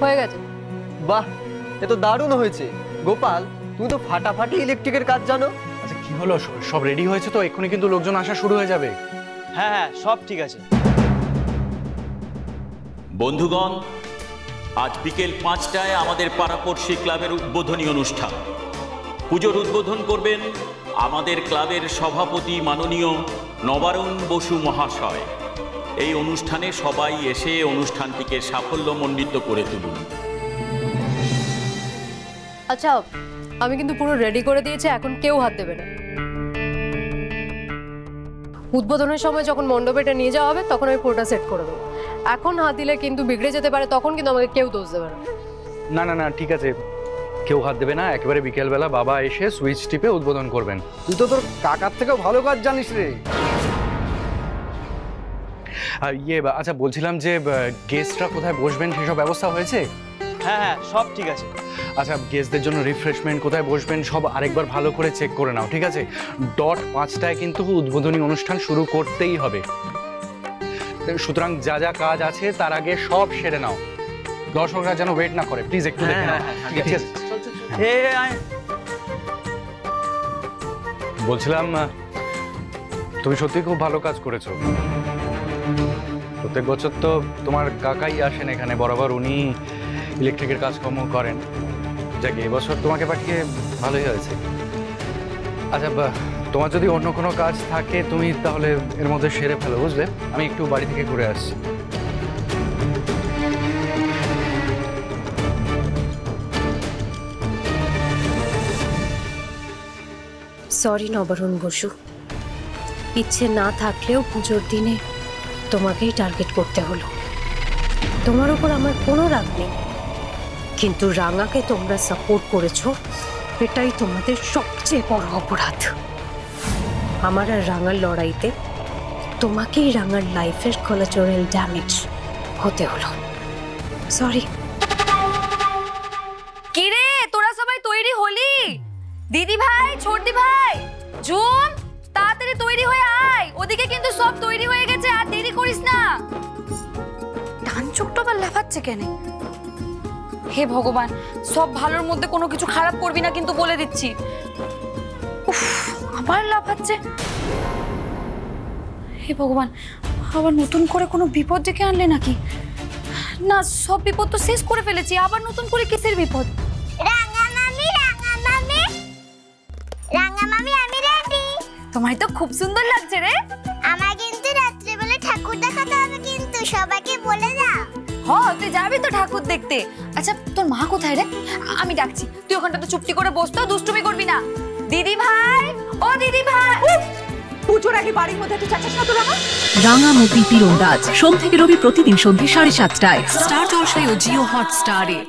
হয়ে গেছে। বাহ, এ তো দারুণ হয়েছে। গোপাল, তুমি তো ফাটাফাটি ইলেকট্রিকের কাজ জানো। আচ্ছা কি হলো, সব রেডি হয়েছে তো? এক্ষুনি কিন্তু লোকজন আসা শুরু হয়ে যাবে। হ্যাঁ হ্যাঁ, সব ঠিক আছে। বন্ধুগণ, আজ বিকেল 5টায় আমাদের পাড়াপড়শি ক্লাবের উদ্বোধনী অনুষ্ঠান। পুজোর উদ্বোধন করবেন আমাদের ক্লাবের সভাপতি মাননীয় নবারুণ বসু মহাশয়। এই অনুষ্ঠানে সবাই এসে অনুষ্ঠানটিকে সাফল্যমণ্ডিত করে তুলুন। আচ্ছা, আমি কিন্তু পুরো রেডি করে দিয়েছি, এখন কেউ হাত দেবে না। উদ্বোধনের সময় যখন মণ্ডপেটা নিয়ে যাওয়া হবে তখন আমি পুরোটা সেট করে দেবো। এখন হাত দিলে কিন্তু বিগড়ে যেতে পারে, তখন কিন্তু আমাকে কেউ দোষ দেবে না। না না না, ঠিক আছে, কেউ হাত দেবে না। একেবারে বিকেলবেলা বাবা এসে সুইচ টিপে উদ্বোধন করবেন। তুই তো তোর কাকার থেকেও ভালো কাজ জানিস রে। আচ্ছা বলছিলাম যে গেস্টরা কোথায় বসবেন সেসব ব্যবস্থা হয়েছে? হ্যাঁ হ্যাঁ, সব ঠিক আছে। আচ্ছা, গেস্টদের জন্য রিফ্রেশমেন্ট কোথায় বসবেন সব আরেকবার ভালো করে চেক করে নাও, ঠিক আছে? 5:00 কিন্তু উদ্বোধনী অনুষ্ঠান শুরু করতেই হবে। সুতরাং যা যা কাজ আছে তার আগে সব সেরে নাও। দর্শকরা যেন ওয়েট না করে, প্লিজ একটু দেখে নাও। ঠিক আছে? বলছিলাম, তুমি সত্যি খুব ভালো কাজ করেছো। প্রত্যেক বছর তো তোমার কাকাই আসেন এখানে, বরাবর উনি ইলেকট্রিকের কাজকর্ম করেন। যাকে এবছর তোমাকে পাঠিয়ে ভালোই হয়েছে। আচ্ছা, তোমার যদি অন্য কোনো কাজ থাকে তুমি তাহলে এর মধ্যে সেরে ফেলো, বুঝলে? আমি একটু বাড়ি থেকে ঘুরে আসছি। সরি নবারুণ বসু, ইচ্ছে না থাকলেও পুজোর দিনে তোমাকেই টার্গেট করতে হলো। তোমার উপর আমার কোনো রাগ নেই, কিন্তু রাঙাকে তোমরা সাপোর্ট করেছো, এটাই তোমাদের সবচেয়ে বড় অপরাধ। আমার আর রাঙার লড়াইতে তোমাকেই রাঙার লাইফের কোলাটেরাল ড্যামেজ হতে হলো। সরি। কি রে, তোরা সবাই তৈরি হলি? দিদি ভাই, ছোটদি ভাই, ঝুম, তাড়াতাড়ি তৈরি হয়ে আয়। ওদিকে কিন্তু সব তৈরি হয়ে গেছে, আর দেরি করিস না। ডান চোখটা আবার লাফাচ্ছে কেন? হে ভগবান, সব ভালোর মধ্যে কোনো কিছু খারাপ করবি না কিন্তু, বলে দিচ্ছি। উফ, আবার লাফাচ্ছে। হে ভগবান, আবার নতুন করে কোনো বিপদ ডেকে আনলে নাকি? না, সব বিপদ তো শেষ করে ফেলেছি, আবার নতুন করে কিসের বিপদ? তোমায় তো খুব সুন্দর লাগছে রে। আমার কিন্তু রাত্রিবেলা ঠাকুর দেখাতে হবে, কিন্তু সবাইকে বলে দাও। হ্যাঁ, তুই যাবি তো ঠাকুর দেখতে। আচ্ছা, তোর মা কোথায় রে? আমি ডাকছি, তুই ওখানটা তো চুপটি করে বসতো, দুষ্টুমি করবি না। দিদি ভাই, ও দিদি ভাই। পুজোর আগে বাড়ির মধ্যে তুই চাচাস না তো রাঙা? রাঙা মুভি তীরন্দাজ সোম থেকে রবি প্রতিদিন সন্ধ্যে 7:30টায় স্টার জলসায় ও জিও হটস্টারে।